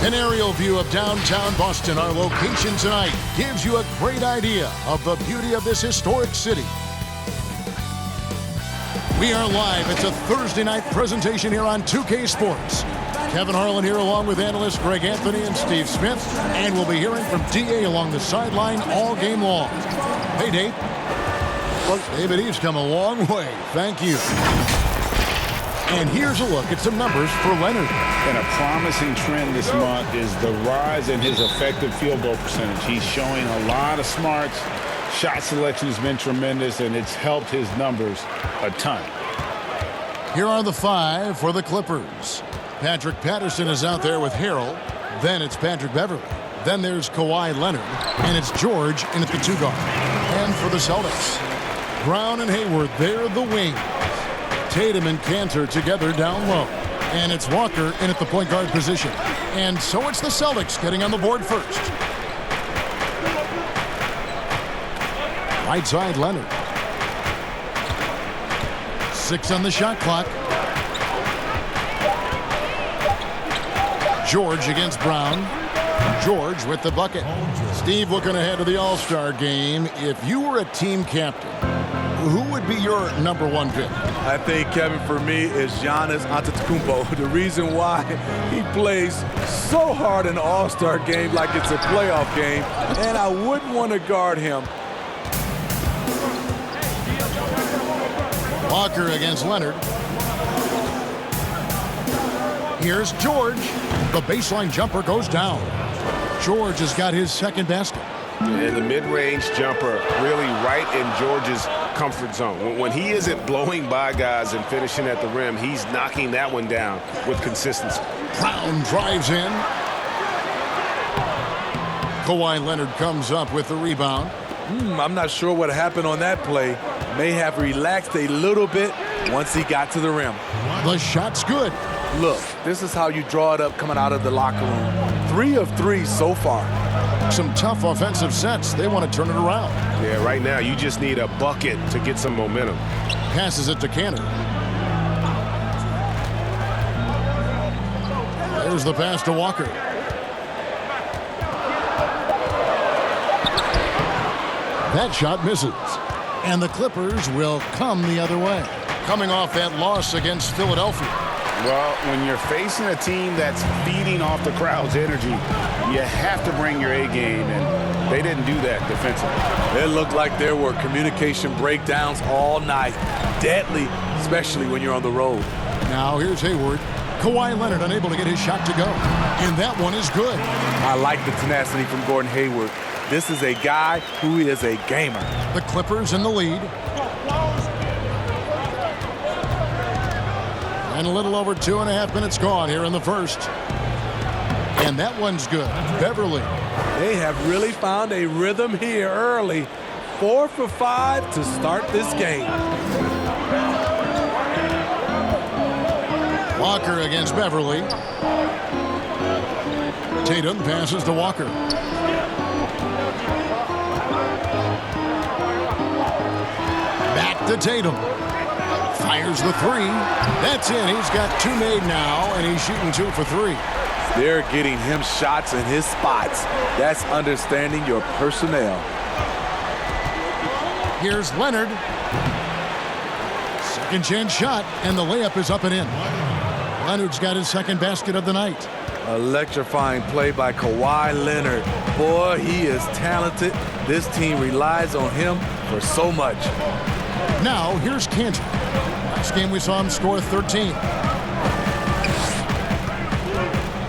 An aerial view of downtown Boston, our location tonight, gives you a great idea of the beauty of this historic city. We are live. It's a Thursday night presentation here on 2K Sports. Kevin Harlan here along with analysts Greg Anthony and Steve Smith. And we'll be hearing from D.A. along the sideline all game long. Hey, Dave. Well, David Eves come a long way. Thank you. And here's a look at some numbers for Leonard. And a promising trend this month is the rise in his effective field goal percentage. He's showing a lot of smarts. Shot selection has been tremendous, and it's helped his numbers a ton. Here are the five for the Clippers. Patrick Patterson is out there with Harrell. Then it's Patrick Beverley. Then there's Kawhi Leonard. And it's George in at the two guard. And for the Celtics, Brown and Hayward, they're the wings. Tatum and Cantor together down low. And it's Walker in at the point guard position. And so it's the Celtics getting on the board first. Right side, Leonard. 6 on the shot clock. George against Brown. George with the bucket. Steve, looking ahead to the All-Star game. If you were a team captain, who would be your number one pick? I think, Kevin, for me, is Giannis Antetokounmpo. The reason why he plays so hard in the All-Star game like it's a playoff game, and I wouldn't want to guard him. Walker against Leonard. Here's George. The baseline jumper goes down. George has got his second basket. And the mid-range jumper really right in George's comfort zone. When he isn't blowing by guys and finishing at the rim, he's knocking that one down with consistency. Brown drives in. Kawhi Leonard comes up with the rebound. I'm not sure what happened on that play. May have relaxed a little bit once he got to the rim. The shot's good. Look, this is how you draw it up coming out of the locker room. 3 of 3 so far. Some tough offensive sets. They want to turn it around. Yeah, right now you just need a bucket to get some momentum. Passes it to Cantor. There's the pass to Walker. That shot misses. And the Clippers will come the other way. Coming off that loss against Philadelphia. Well, when you're facing a team that's feeding off the crowd's energy, you have to bring your A game, and they didn't do that defensively. It looked like there were communication breakdowns all night. Deadly, especially when you're on the road. Now here's Hayward. Kawhi Leonard unable to get his shot to go. And that one is good. I like the tenacity from Gordon Hayward. This is a guy who is a gamer. The Clippers in the lead. And a little over 2.5 minutes gone here in the first. And that one's good. Beverley. They have really found a rhythm here early. 4 for 5 to start this game. Walker against Beverley. Tatum passes to Walker. Back to Tatum. Fires the three. That's in. He's got 2 made now, and he's shooting 2 for 3. They're getting him shots in his spots. That's understanding your personnel. Here's Leonard. Second chance shot, and the layup is up and in. Leonard's got his second basket of the night. Electrifying play by Kawhi Leonard. Boy, he is talented. This team relies on him for so much. Now, here's Cantor. Last game we saw him score 13.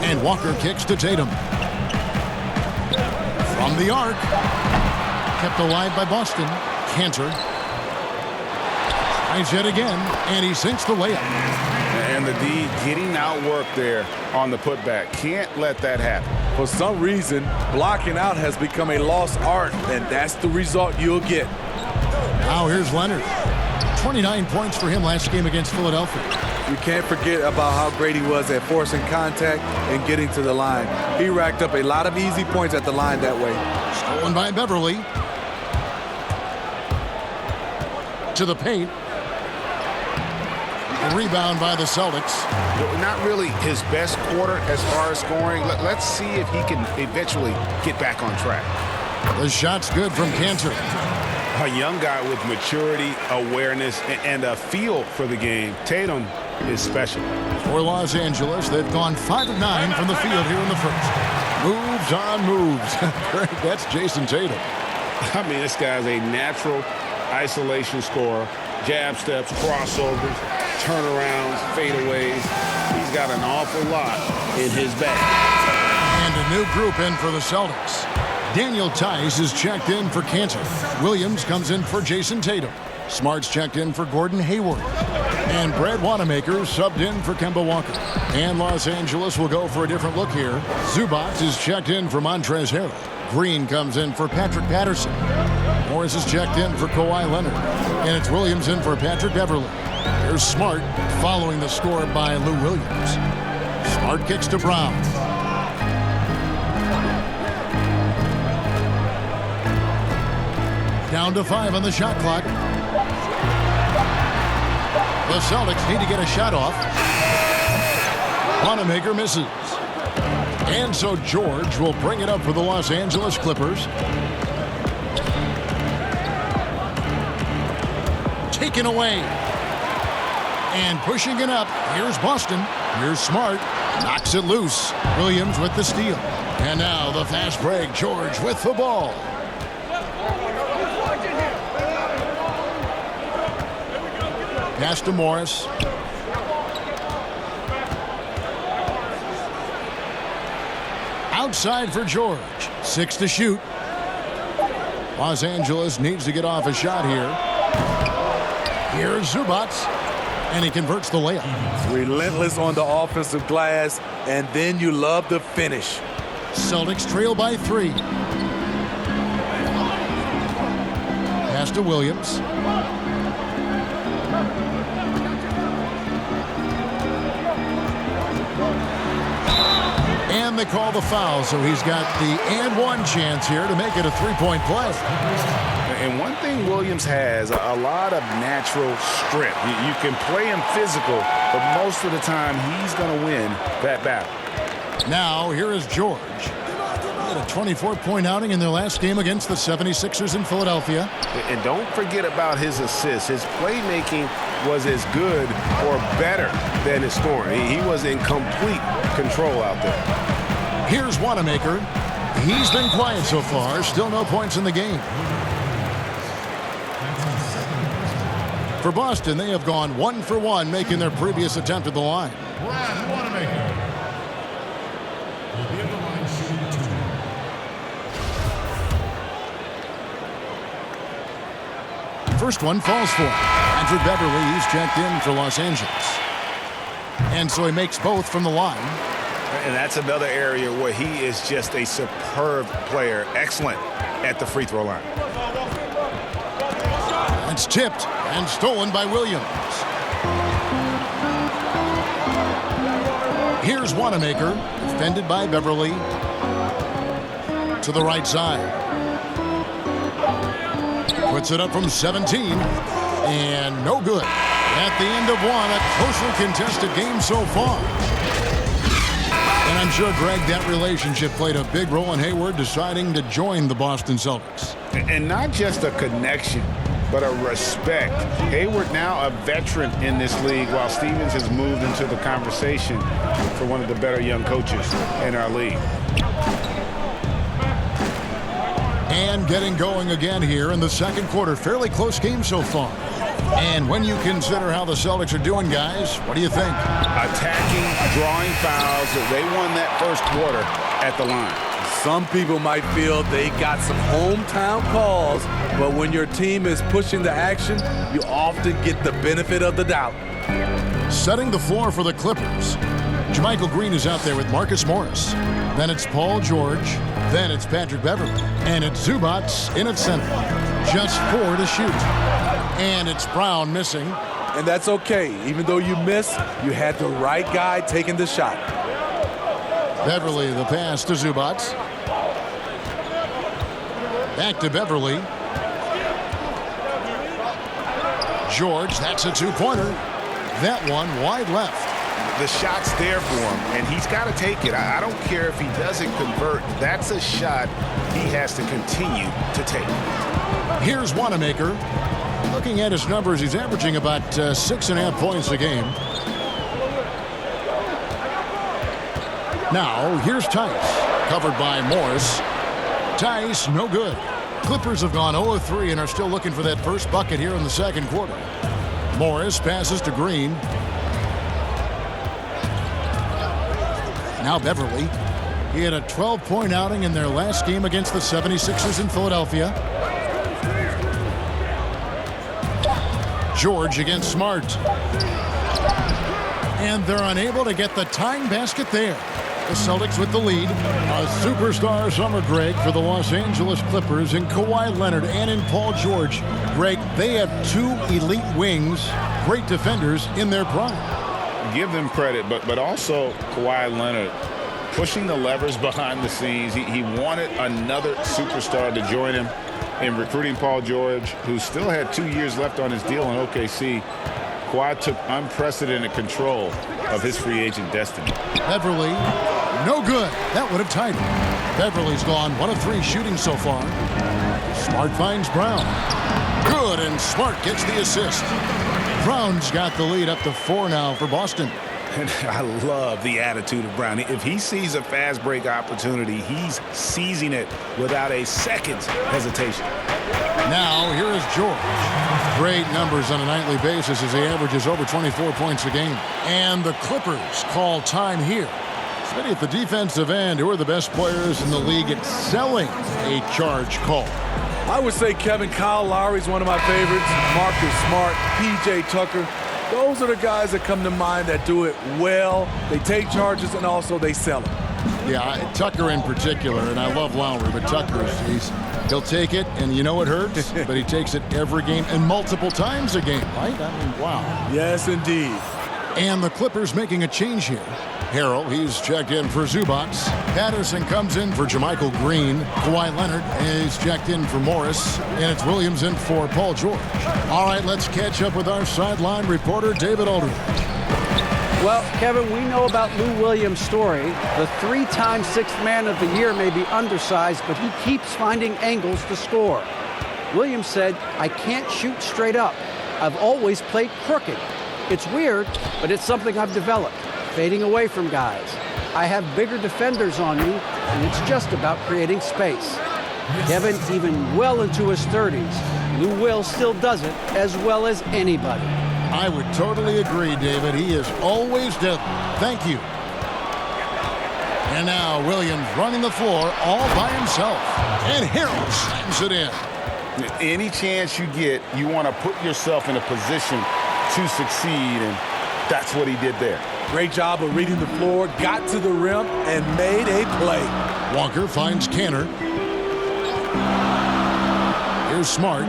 And Walker kicks to Tatum. From the arc. Kept alive by Boston. Cantor. Tries yet again, and he sinks the layup. And the D getting outworked there on the putback. Can't let that happen. For some reason, blocking out has become a lost art, and that's the result you'll get. Now here's Leonard. 29 points for him last game against Philadelphia. You can't forget about how great he was at forcing contact and getting to the line. He racked up a lot of easy points at the line that way. Stolen by Beverley. To the paint. Rebound by the Celtics. Not really his best quarter as far as scoring. Let's see if he can eventually get back on track. The shot's good from Cantor. A young guy with maturity, awareness, and a feel for the game. Tatum is special. For Los Angeles, they've gone 5 of 9 from the field here in the first. Moves on moves. That's Jason Tatum. I mean, this guy's a natural isolation scorer. Jab steps, crossovers, turnarounds, fadeaways. He's got an awful lot in his bag. And a new group in for the Celtics. Daniel Tice is checked in for Cantor. Williams comes in for Jason Tatum. Smart's checked in for Gordon Hayward. And Brad Wanamaker subbed in for Kemba Walker. And Los Angeles will go for a different look here. Zubac is checked in for Montrezl Harrell. Green comes in for Patrick Patterson. Morris is checked in for Kawhi Leonard. And it's Williams in for Patrick Beverley. Here's Smart following the score by Lou Williams. Smart kicks to Brown. Down to 5 on the shot clock. The Celtics need to get a shot off. Wanamaker misses. And so George will bring it up for the Los Angeles Clippers. Taken away. And pushing it up. Here's Boston. Here's Smart. Knocks it loose. Williams with the steal. And now the fast break. George with the ball. Pass to Morris. Outside for George. 6 to shoot. Los Angeles needs to get off a shot here. Here's Zubac. And he converts the layup. Relentless on the offensive glass, and then you love the finish. Celtics trail by 3. Pass to Williams. And they call the foul, so he's got the and one chance here to make it a three-point play. And one thing Williams has, a lot of natural strength. You can play him physical, but most of the time he's going to win that battle. Now, here is George. He had a 24-point outing in their last game against the 76ers in Philadelphia. And don't forget about his assists. His playmaking was as good or better than his scoring. He was in complete control out there. Here's Wanamaker. He's been quiet so far. Still no points in the game. For Boston, they have gone 1 for 1, making their previous attempt at the line. Brad Wanamaker. First one falls for Patrick Beverley. He's checked in for Los Angeles. And so he makes both from the line. And that's another area where he is just a superb player. Excellent at the free throw line. It's tipped and stolen by Williams. Here's Wanamaker, defended by Beverley. To the right side. Puts it up from 17. And no good. At the end of one, a closely contested game so far. And I'm sure, Greg, that relationship played a big role in Hayward deciding to join the Boston Celtics. And not just a connection, but a respect. Hayward now a veteran in this league, while Stevens has moved into the conversation for one of the better young coaches in our league. And getting going again here in the second quarter. Fairly close game so far. And when you consider how the Celtics are doing, guys, what do you think? Attacking, drawing fouls. They won that first quarter at the line. Some people might feel they got some hometown calls, but when your team is pushing the action, you often get the benefit of the doubt. Setting the floor for the Clippers. JaMychal Green is out there with Marcus Morris. Then it's Paul George. Then it's Patrick Beverley. And it's Zubac in at center. Just 4 to shoot. And it's Brown missing. And that's okay. Even though you missed, you had the right guy taking the shot. Beverley, the pass to Zubac. Back to Beverley. George, that's a two-pointer. That one wide left. The shot's there for him, and he's got to take it. I don't care if he doesn't convert. That's a shot he has to continue to take. Here's Wanamaker. Looking at his numbers, he's averaging about 6.5 points a game. Now, here's Tice. Covered by Morris. Tice, no good. Clippers have gone 0 of 3 and are still looking for that first bucket here in the second quarter. Morris passes to Green. Now Beverly. He had a 12-point outing in their last game against the 76ers in Philadelphia. George against Smart. And they're unable to get the tying basket there. The Celtics with the lead. A superstar summer, Greg, for the Los Angeles Clippers in Kawhi Leonard and in Paul George. Greg, they have two elite wings, great defenders in their prime. Give them credit, but also Kawhi Leonard pushing the levers behind the scenes. He wanted another superstar to join him in recruiting Paul George, who still had 2 years left on his deal in OKC. Kawhi took unprecedented control of his free agent destiny. Beverly, no good. That would have tied him. Beverly's gone 1 of 3 shooting so far. Smart finds Brown. Good, and Smart gets the assist. Brown's got the lead up to 4 now for Boston. And I love the attitude of Brown. If he sees a fast break opportunity, he's seizing it without a second's hesitation. Now, here is George. Great numbers on a nightly basis as he averages over 24 points a game. And the Clippers call time here. Smitty, at the defensive end, who are the best players in the league at selling a charge call? I would say Kyle Lowry's one of my favorites. Marcus Smart, P.J. Tucker. Those are the guys that come to mind that do it well. They take charges and also they sell them. Yeah, Tucker in particular, and I love Lowry, but Tucker, he'll take it, and you know it hurts, but he takes it every game and multiple times a game, right? I mean, wow. Yes, indeed. And the Clippers making a change here. Harrell, he's checked in for Zubac. Patterson comes in for JaMychal Green. Kawhi Leonard is checked in for Morris. And it's Williams in for Paul George. All right, let's catch up with our sideline reporter, David Aldridge. Well, Kevin, we know about Lou Williams' story. The 3-time Sixth Man of the Year may be undersized, but he keeps finding angles to score. Williams said, "I can't shoot straight up. I've always played crooked. It's weird, but it's something I've developed. Fading away from guys. I have bigger defenders on me, and it's just about creating space." Kevin, even well into his 30s, Lou Will still does it as well as anybody. I would totally agree, David. He is always deadly. Thank you. And now Williams running the floor all by himself. And Harrell slams it in. Any chance you get, you want to put yourself in a position to succeed, and that's what he did there. Great job of reading the floor, got to the rim, and made a play. Walker finds Canner. Here's Smart.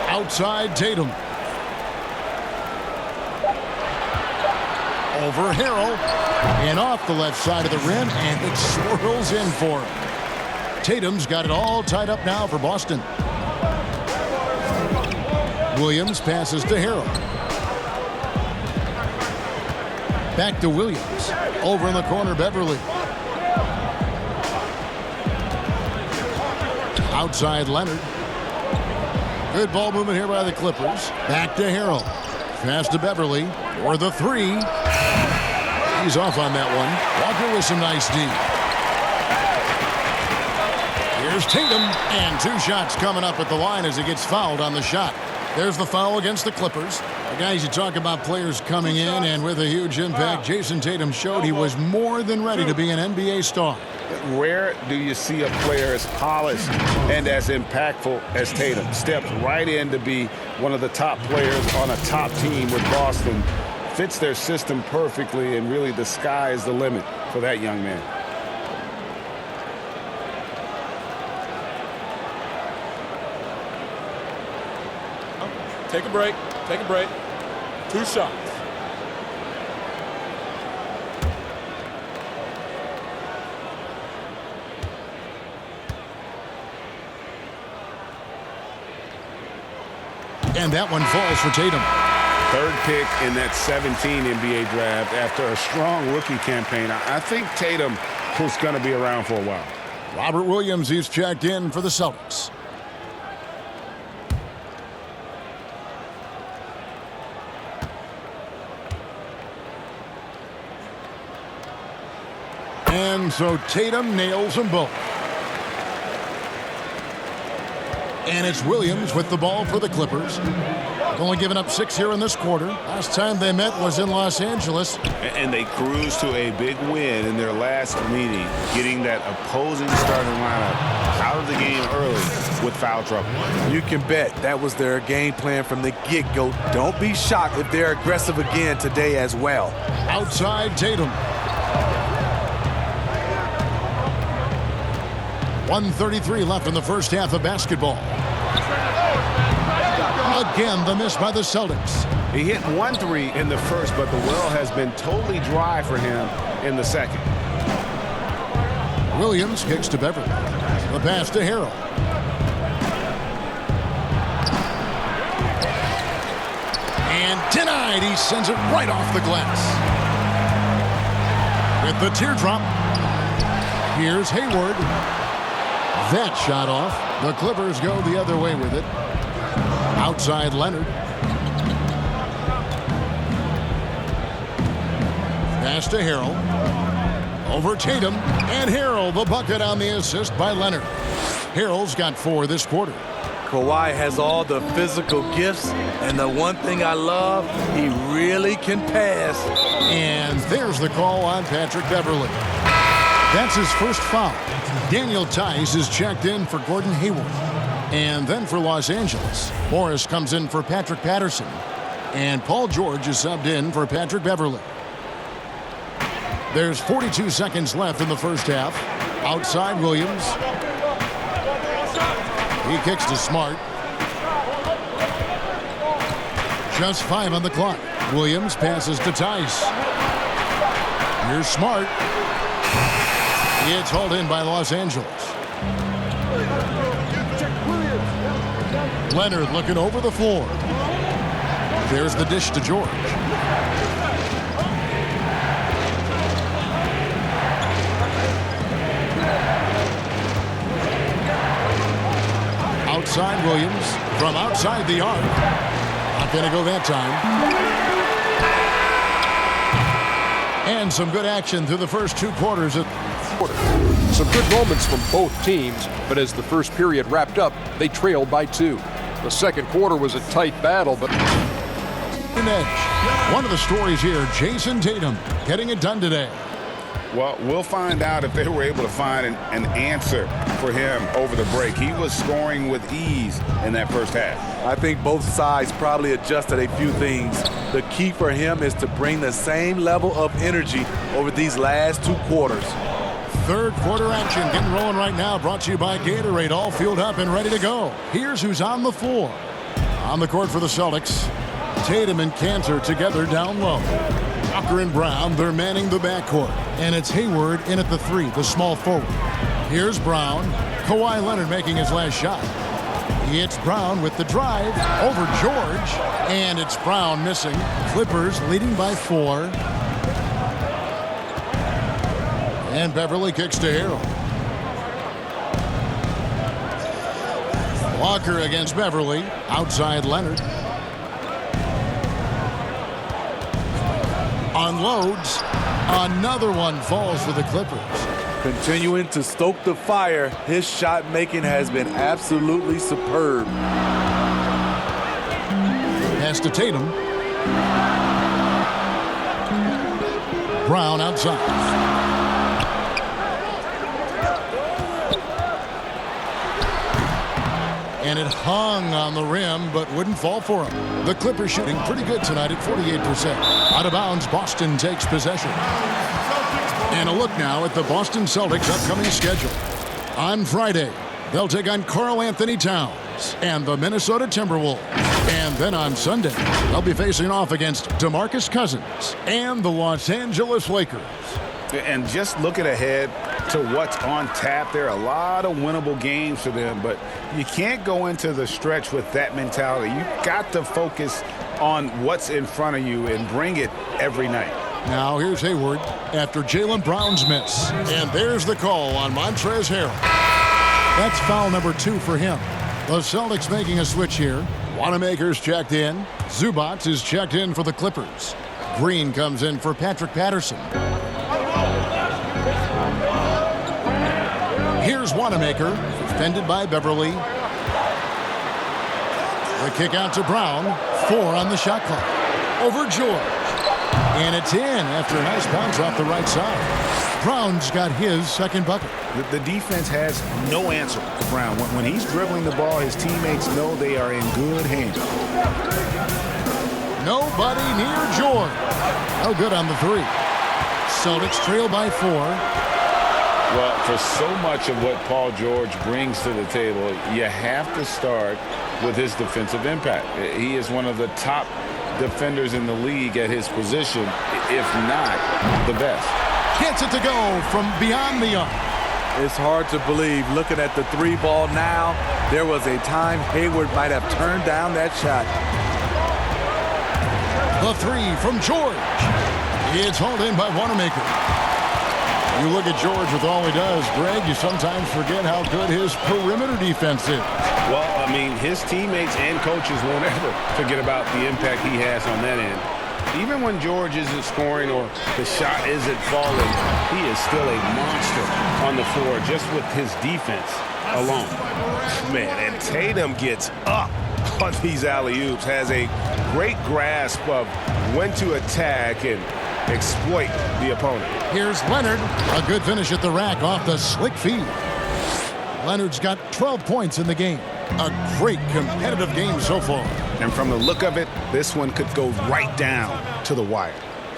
Outside Tatum. Over Harrell. And off the left side of the rim, and it swirls in for him. Tatum's got it all tied up now for Boston. Williams passes to Harrell. Back to Williams. Over in the corner, Beverly. Outside Leonard. Good ball movement here by the Clippers. Back to Harrell. Pass to Beverly. For the 3. He's off on that one. Walker with some nice D. Here's Tatum. And 2 shots coming up at the line as he gets fouled on the shot. There's the foul against the Clippers. Guys, you talk about players coming in and with a huge impact. Jason Tatum showed he was more than ready to be an NBA star. Rare do you see a player as polished and as impactful as Tatum. Stepped right in to be one of the top players on a top team with Boston. Fits their system perfectly, and really the sky is the limit for that young man. Take a break. Take a break. 2 shots. And that one falls for Tatum. Third pick in that 17 NBA draft after a strong rookie campaign. I think Tatum is going to be around for a while. Robert Williams, he's checked in for the Celtics. And so Tatum nails them both. And it's Williams with the ball for the Clippers. Only given up 6 here in this quarter. Last time they met was in Los Angeles. And they cruised to a big win in their last meeting, getting that opposing starting lineup out of the game early with foul trouble. You can bet that was their game plan from the get-go. Don't be shocked if they're aggressive again today as well. Outside Tatum. 1:33 left in the first half of basketball. Again, the miss by the Celtics. He hit 1 3 in the first, but the well has been totally dry for him in the second. Williams kicks to Beverly. The pass to Harrell. And denied. He sends it right off the glass. With the teardrop. Here's Hayward. That shot off. The Clippers go the other way with it. Outside Leonard. Pass to Harrell. Over Tatum. And Harrell, the bucket on the assist by Leonard. Harrell's got 4 this quarter. Kawhi has all the physical gifts, and the one thing I love, he really can pass. And there's the call on Patrick Beverly. That's his first foul. Daniel Tice is checked in for Gordon Hayward. And then for Los Angeles, Morris comes in for Patrick Patterson. And Paul George is subbed in for Patrick Beverly. There's 42 seconds left in the first half. Outside Williams. He kicks to Smart. Just 5 on the clock. Williams passes to Tice. Here's Smart. It's hauled in by Los Angeles. Leonard looking over the floor. There's the dish to George. Outside Williams from outside the arc. Not going to go that time. And some good action through the first 2 quarters. Some good moments from both teams, but as the first period wrapped up, they trailed by 2. The second quarter was a tight battle, but One of the stories here, Jason Tatum getting it done today. Well, we'll find out if they were able to find an answer for him over the break. He was scoring with ease in that first half. I think both sides probably adjusted a few things. The key for him is to bring the same level of energy over these last 2 quarters. Third quarter action getting rolling right now, brought to you by Gatorade, all fueled up and ready to go. Here's who's on the floor. On the court for the Celtics, Tatum and Cantor together down low. Walker and Brown, they're manning the backcourt. And it's Hayward in at the 3, the small forward. Here's Brown. Kawhi Leonard making his last shot. It's Brown with the drive over George. And it's Brown missing. Clippers leading by 4. And Beverly kicks to Harrell. Walker against Beverly. Outside Leonard. Unloads. Another one falls for the Clippers. Continuing to stoke the fire, his shot making has been absolutely superb. Pass to Tatum. Brown outside. And it hung on the rim, but wouldn't fall for him. The Clippers shooting pretty good tonight at 48%. Out of bounds, Boston takes possession. And a look now at the Boston Celtics' upcoming schedule. On Friday, they'll take on Karl-Anthony Towns and the Minnesota Timberwolves. And then on Sunday, they'll be facing off against DeMarcus Cousins and the Los Angeles Lakers. And just looking ahead to what's on tap. There are a lot of winnable games for them, but you can't go into the stretch with that mentality. You've got to focus on what's in front of you and bring it every night. Now here's Hayward after Jaylen Brown's miss. And there's the call on Montrezl Harrell. That's foul number 2 for him. The Celtics making a switch here. Wanamaker's checked in. Zubac is checked in for the Clippers. Green comes in for Patrick Patterson. Here's Wanamaker, defended by Beverly. The kick out to Brown. 4 on the shot clock. Over George. And it's in after a nice bounce off the right side. Brown's got his second bucket. The defense has no answer for Brown. When he's dribbling the ball, his teammates know they are in good hands. Nobody near George. No good on the 3. Celtics trail by 4. Well, for so much of what Paul George brings to the table, you have to start with his defensive impact. He is one of the top defenders in the league at his position, if not the best. Gets it to go from beyond the arc. It's hard to believe, looking at the 3 ball now, there was a time Hayward might have turned down that shot. The 3 from George. It's hauled in by Wanamaker. You look at George with all he does, Greg, you sometimes forget how good his perimeter defense is. Well, I mean, his teammates and coaches won't ever forget about the impact he has on that end. Even when George isn't scoring or the shot isn't falling, he is still a monster on the floor just with his defense alone. Man, and Tatum gets up on these alley-oops, has a great grasp of when to attack and exploit the opponent. Here's Leonard. A good finish at the rack off the slick feed. Leonard's got 12 points in the game. A great competitive game so far. And from the look of it, this one could go right down to the wire.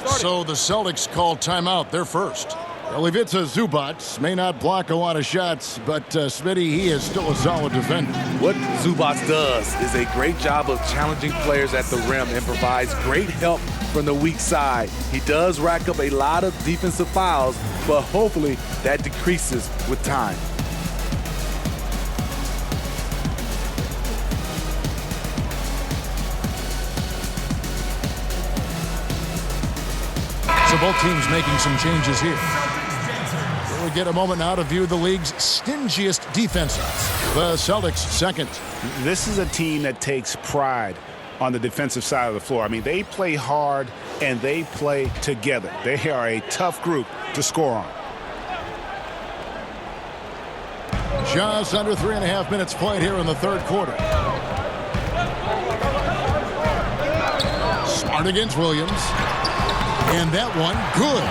So the Celtics call timeout. They're first. Well, Ivica Zubac may not block a lot of shots, but Smitty, he is still a solid defender. What Zubac does is a great job of challenging players at the rim and provides great help from the weak side. He does rack up a lot of defensive fouls, but hopefully that decreases with time. So both teams making some changes here. We'll get a moment now to view the league's stingiest defenses. The Celtics second. This is a team that takes pride on the defensive side of the floor. I mean, they play hard and they play together. They are a tough group to score on. Just under 3.5 minutes played here in the third quarter. Smart against Williams. And that one, good.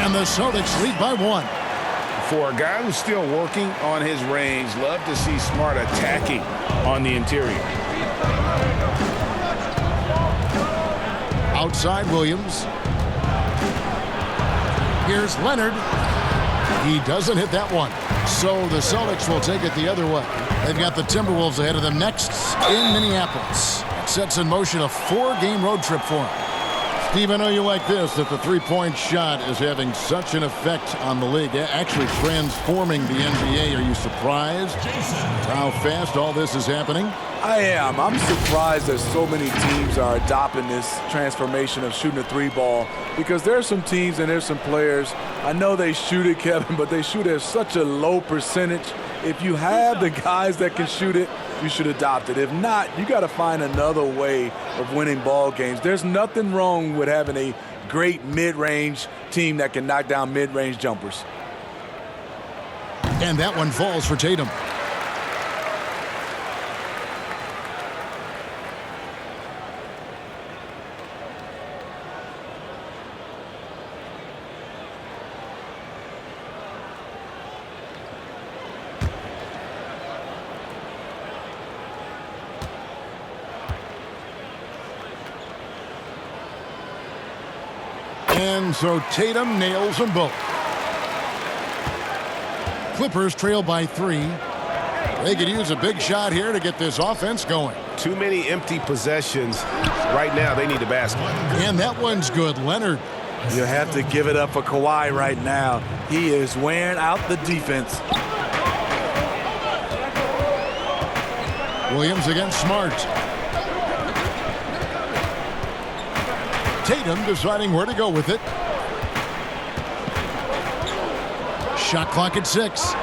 And the Celtics lead by 1. For a guy who's still working on his range, love to see Smart attacking on the interior. Outside Williams. Here's Leonard. He doesn't hit that one. So the Celtics will take it the other way. They've got the Timberwolves ahead of them next in Minneapolis. It sets in motion a 4-game road trip for them. Steve, I know you like this, that the three-point shot is having such an effect on the league, actually transforming the NBA. Are you surprised how fast all this is happening? I am. I'm surprised that so many teams are adopting this transformation of shooting a 3-ball, because there are some teams and there's some players, I know they shoot it, Kevin, but they shoot at such a low percentage. If you have the guys that can shoot it, you should adopt it. If not, you got to find another way of winning ball games. There's nothing wrong with having a great mid-range team that can knock down mid-range jumpers. And that one falls for Tatum. And so Tatum nails them both. Clippers trail by 3. They could use a big shot here to get this offense going. Too many empty possessions. Right now, they need a basket. And that one's good. Leonard. You have to give it up for Kawhi right now. He is wearing out the defense. Williams against Smart. Tatum deciding where to go with it. Shot clock at 6.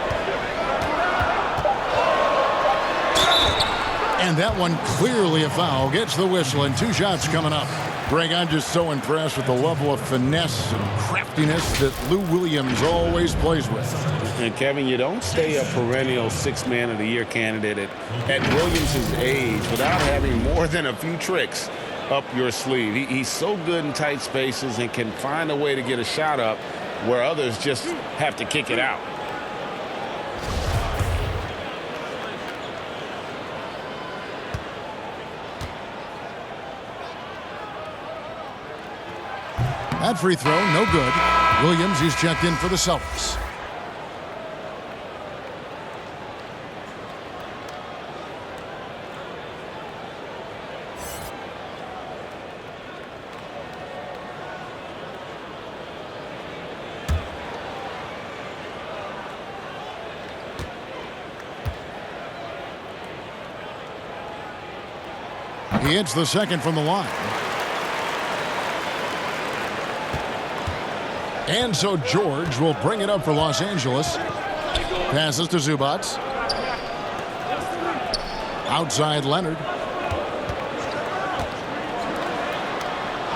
And that one clearly a foul. Gets the whistle and 2 shots coming up. Greg, I'm just so impressed with the level of finesse and craftiness that Lou Williams always plays with. And Kevin, you don't stay a perennial 6th Man of the Year candidate at Williams' age without having more than a few tricks up your sleeve. He's so good in tight spaces and can find a way to get a shot up where others just have to kick it out. That free throw, no good. Williams is checked in for the Celtics. He hits the second from the line. And so George will bring it up for Los Angeles. Passes to Zubac. Outside Leonard.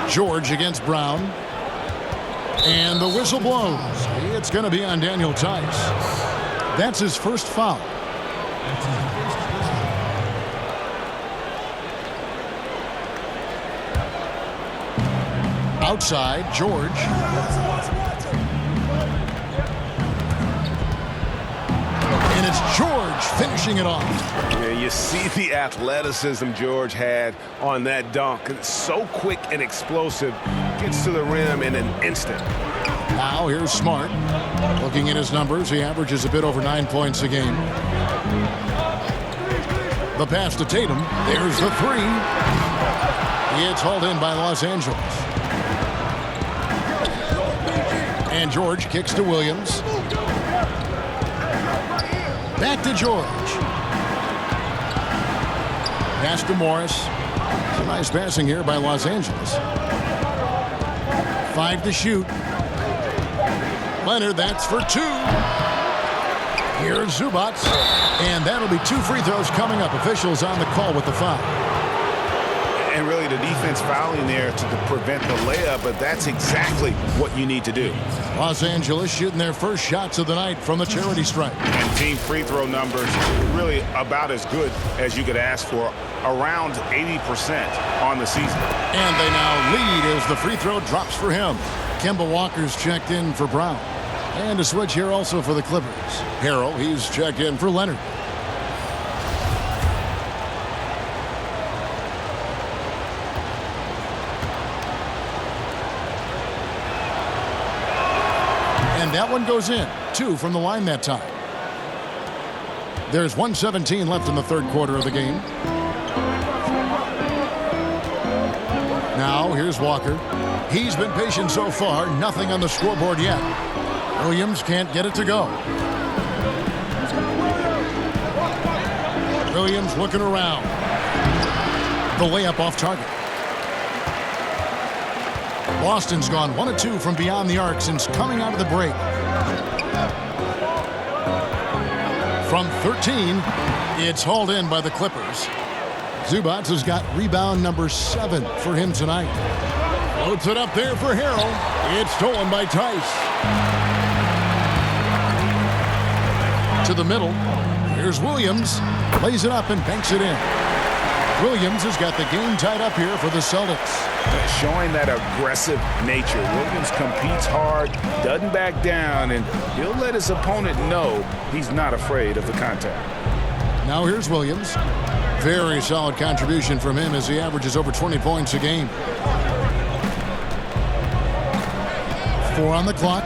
George against Brown. And the whistle blows. It's going to be on Daniel Tice. That's his first foul. Outside, George. And it's George finishing it off. Yeah, you see the athleticism George had on that dunk. It's so quick and explosive. Gets to the rim in an instant. Now here's Smart. Looking at his numbers, he averages a bit over 9 points a game. The pass to Tatum. There's the 3. It's hauled in by Los Angeles. And George kicks to Williams. Back to George. Pass to Morris. Some nice passing here by Los Angeles. 5 to shoot. Leonard, that's for 2. Here's Zubac. And that'll be 2 free throws coming up. Officials on the call with the foul. And really the defense fouling there to prevent the layup, but that's exactly what you need to do. Los Angeles shooting their first shots of the night from the charity stripe. And team free throw numbers really about as good as you could ask for, around 80% on the season. And they now lead as the free throw drops for him. Kemba Walker's checked in for Brown. And a switch here also for the Clippers. Harrell, he's checked in for Leonard. And that one goes in. 2 from the line that time. There's 1:17 left in the third quarter of the game. Now here's Walker. He's been patient so far. Nothing on the scoreboard yet. Williams can't get it to go. Williams looking around. The layup off target. Boston's gone 1 of 2 from beyond the arc since coming out of the break. From 13, it's hauled in by the Clippers. Zubac has got rebound number 7 for him tonight. Floats it up there for Harrell. It's stolen by Tice. To the middle. Here's Williams. Lays it up and banks it in. Williams has got the game tied up here for the Celtics. Showing that aggressive nature. Williams competes hard, doesn't back down, and he'll let his opponent know he's not afraid of the contact. Now here's Williams. Very solid contribution from him as he averages over 20 points a game. 4 on the clock.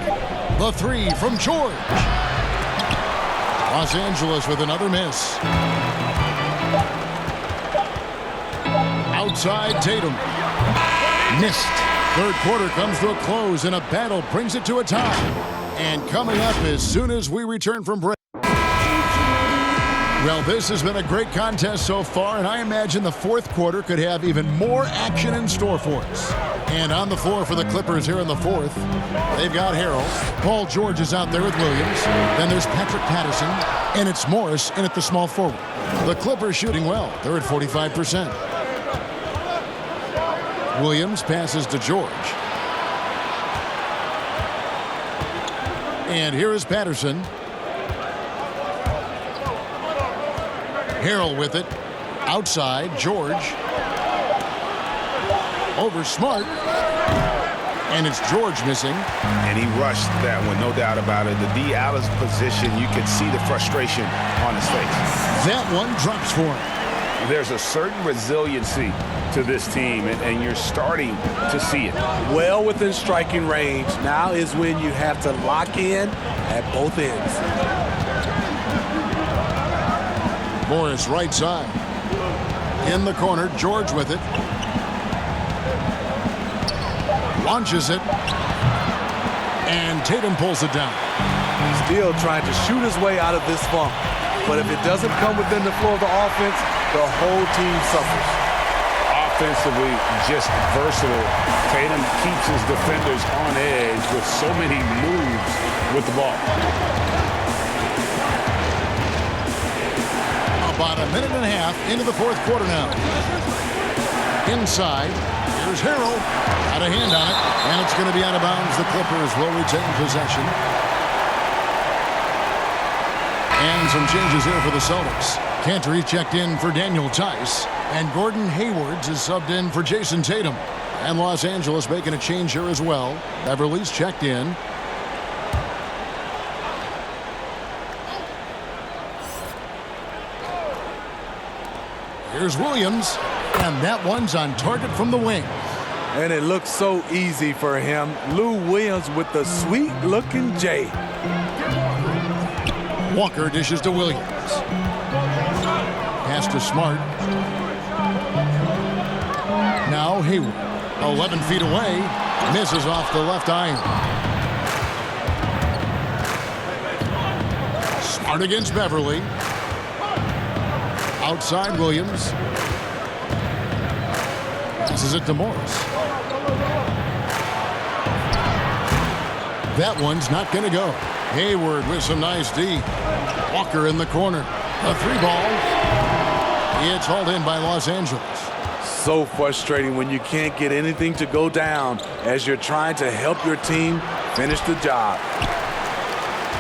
The 3 from George. Los Angeles with another miss. Outside Tatum. Missed. Third quarter comes to a close, and a battle brings it to a tie. And coming up as soon as we return from break. Well, this has been a great contest so far, and I imagine the fourth quarter could have even more action in store for us. And on the floor for the Clippers here in the fourth, they've got Harrell. Paul George is out there with Williams. Then there's Patrick Patterson, and it's Morris in at the small forward. The Clippers shooting well. They're at 45%. Williams passes to George. And here is Patterson. Harrell with it. Outside, George. Over Smart. And it's George missing. And he rushed that one, no doubt about it. The D out of position, you could see the frustration on his face. That one drops for him. There's a certain resiliency to this team, and you're starting to see it. Well within striking range. Now is when you have to lock in at both ends. Morris right side. In the corner, George with it. Launches it. And Tatum pulls it down. Still trying to shoot his way out of this funk. But if it doesn't come within the flow of the offense, the whole team suffers. Offensively, just versatile. Tatum keeps his defenders on edge with so many moves with the ball. About a minute and a half into the fourth quarter now. Inside, here's Harrell. Got a hand on it, and it's going to be out of bounds. The Clippers will retain possession. And some changes here for the Celtics. Cantor checked in for Daniel Tice, and Gordon Hayward is subbed in for Jason Tatum. And Los Angeles making a change here as well. Beverly's checked in. Here's Williams, and that one's on target from the wing. And it looks so easy for him. Lou Williams with the sweet-looking J. Walker dishes to Williams. Pass to Smart. Now Hayward, 11 feet away, misses off the left iron. Smart against Beverly. Outside Williams. Passes it to Morris. That one's not going to go. Hayward with some nice D. Walker in the corner. A three ball. It's hauled in by Los Angeles. So frustrating when you can't get anything to go down as you're trying to help your team finish the job.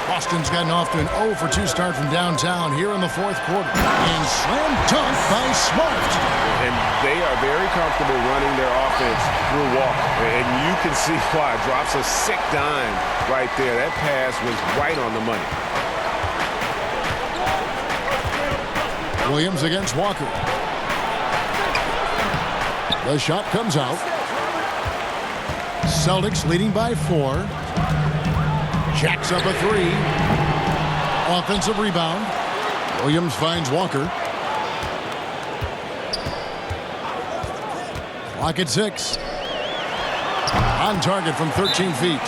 Boston's gotten off to an 0 for 2 start from downtown here in the fourth quarter. And slam dunk by Smart. And they are very comfortable running their offense through Walker. And you can see why. Drops a sick dime right there. That pass was right on the money. Williams against Walker. The shot comes out. Celtics leading by 4. Jacks up a 3. Offensive rebound. Williams finds Walker. Clock at 6. On target from 13 feet.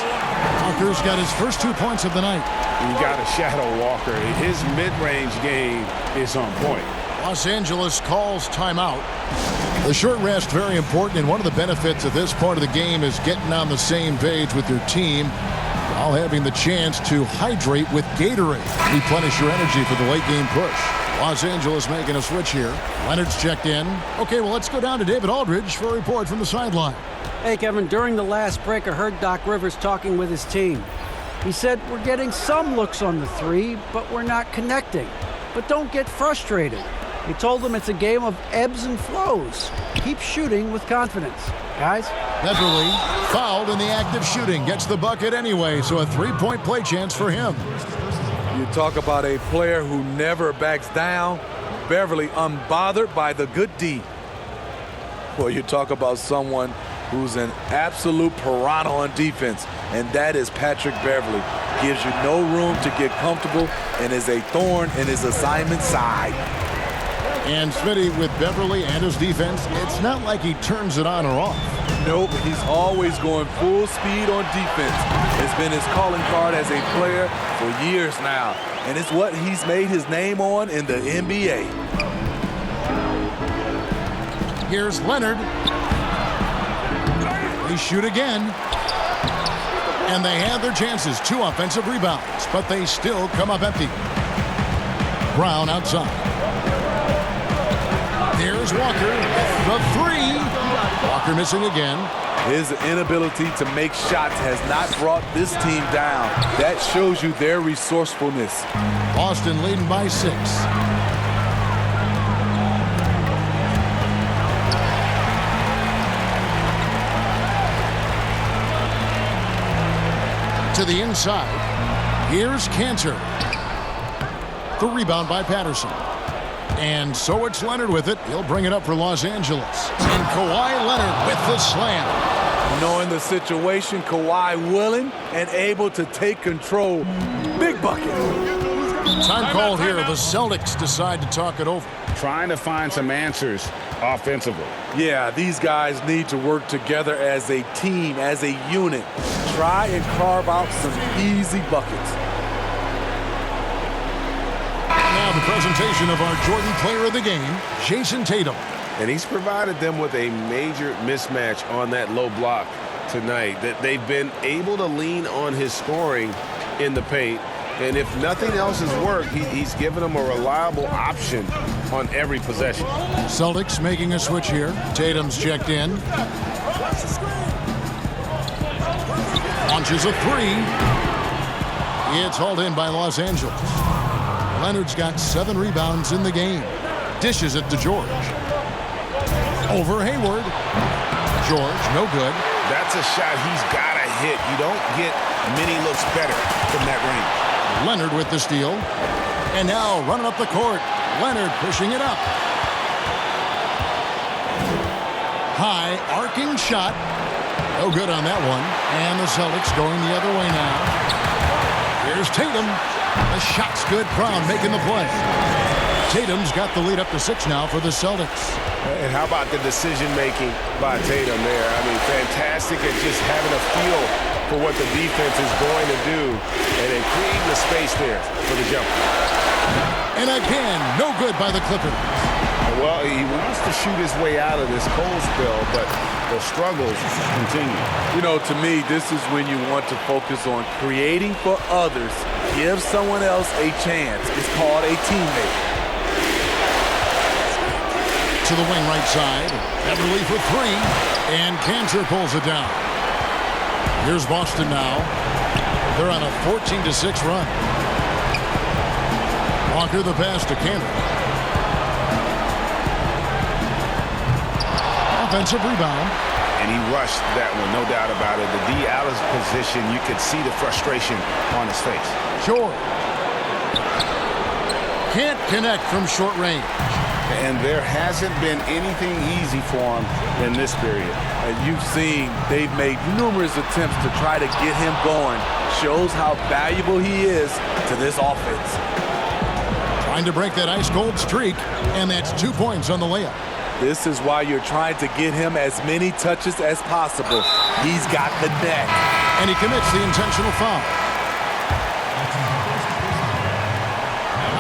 Walker's got his first 2 points of the night. You got to shadow Walker. His mid-range game is on point. Los Angeles calls timeout. The short rest very important, and one of the benefits of this part of the game is getting on the same page with your team while having the chance to hydrate with Gatorade. Replenish your energy for the late game push. Los Angeles making a switch here. Leonard's checked in. Okay, well, let's go down to David Aldridge for a report from the sideline. Hey, Kevin, during the last break, I heard Doc Rivers talking with his team. He said, we're getting some looks on the 3, but we're not connecting. But don't get frustrated. He told them it's a game of ebbs and flows. Keep shooting with confidence. Guys? Beverly, fouled in the act of shooting, gets the bucket anyway, so a 3-point play chance for him. You talk about a player who never backs down. Beverly unbothered by the good D. Well, you talk about someone who's an absolute piranha on defense, and that is Patrick Beverly. Gives you no room to get comfortable and is a thorn in his assignment side. And Smitty, with Beverly and his defense, it's not like he turns it on or off. Nope, he's always going full speed on defense. It's been his calling card as a player for years now, and it's what he's made his name on in the NBA. Here's Leonard. They shoot again. And they had their chances. 2 offensive rebounds, but they still come up empty. Brown outside. Here's Walker. The 3. Walker missing again. His inability to make shots has not brought this team down. That shows you their resourcefulness. Boston leading by 6. To the inside. Here's Cantor. The rebound by Patterson. And so it's Leonard with it. He'll bring it up for Los Angeles. And Kawhi Leonard with the slam. Knowing the situation, Kawhi willing and able to take control. Big bucket. Time called here. The Celtics decide to talk it over. Trying to find some answers offensively. Yeah, these guys need to work together as a team, as a unit. Try and carve out some easy buckets. Now the presentation of our Jordan Player of the Game, Jason Tatum. And he's provided them with a major mismatch on that low block tonight. That they've been able to lean on his scoring in the paint. And if nothing else has worked, he's given them a reliable option on every possession. Celtics making a switch here. Tatum's checked in. Launches a 3. It's hauled in by Los Angeles. Leonard's got 7 rebounds in the game. Dishes it to George. Over Hayward. George, no good. That's a shot he's got to hit. You don't get many looks better from that range. Leonard with the steal. And now running up the court. Leonard pushing it up. High arcing shot. No good on that one. And the Celtics going the other way now. Here's Tatum. The shot's good. Brown making the play. Tatum's got the lead up to 6 now for the Celtics. And how about the decision-making by Tatum there? I mean, fantastic at just having a feel for what the defense is going to do and then creating the space there for the jumper. And again, no good by the Clippers. Well, he wants to shoot his way out of this cold spell, but the struggles continue. You know, to me, this is when you want to focus on creating for others. Give someone else a chance. It's called a teammate. To the wing right side. Beverly for 3. And Cantor pulls it down. Here's Boston now. They're on a 14-6 run. Walker the pass to Cantor. Offensive rebound. And he rushed that one, no doubt about it. The D out of position, you could see the frustration on his face. George. Can't connect from short range. And there hasn't been anything easy for him in this period. And you've seen they've made numerous attempts to try to get him going. Shows how valuable he is to this offense. Trying to break that ice-cold streak, and that's 2 points on the layup. This is why you're trying to get him as many touches as possible. He's got the net. And he commits the intentional foul.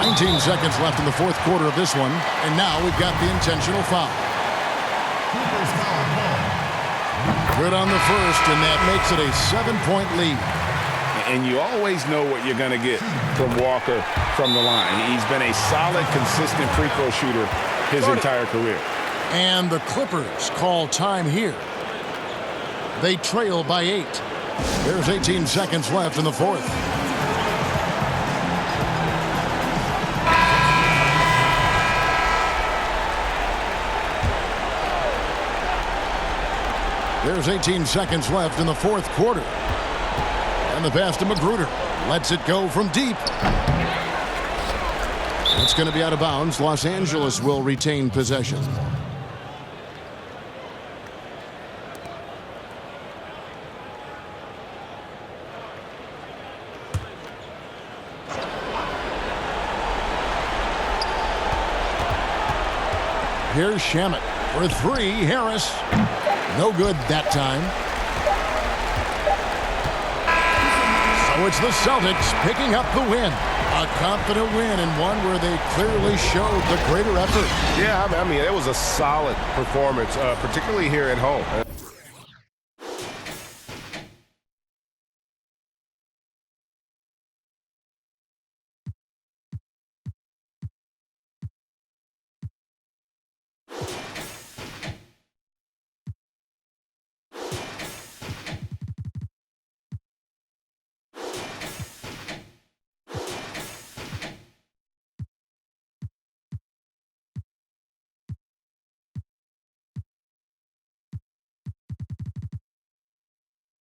19 seconds left in the 4th quarter of this one, and now we've got the intentional foul. Good on the first, and that makes it a 7-point lead. And you always know what you're going to get from Walker from the line. He's been a solid, consistent free throw shooter his entire career. And the Clippers call time here. They trail by 8. There's 18 seconds left in the 4th. There's 18 seconds left in the 4th quarter. And the pass to Magruder. Lets it go from deep. It's going to be out of bounds. Los Angeles will retain possession. Here's Shamet for three. Harris. No good that time. So it's the Celtics picking up the win. A confident win and one where they clearly showed the greater effort. Yeah, I mean, it was a solid performance, particularly here at home.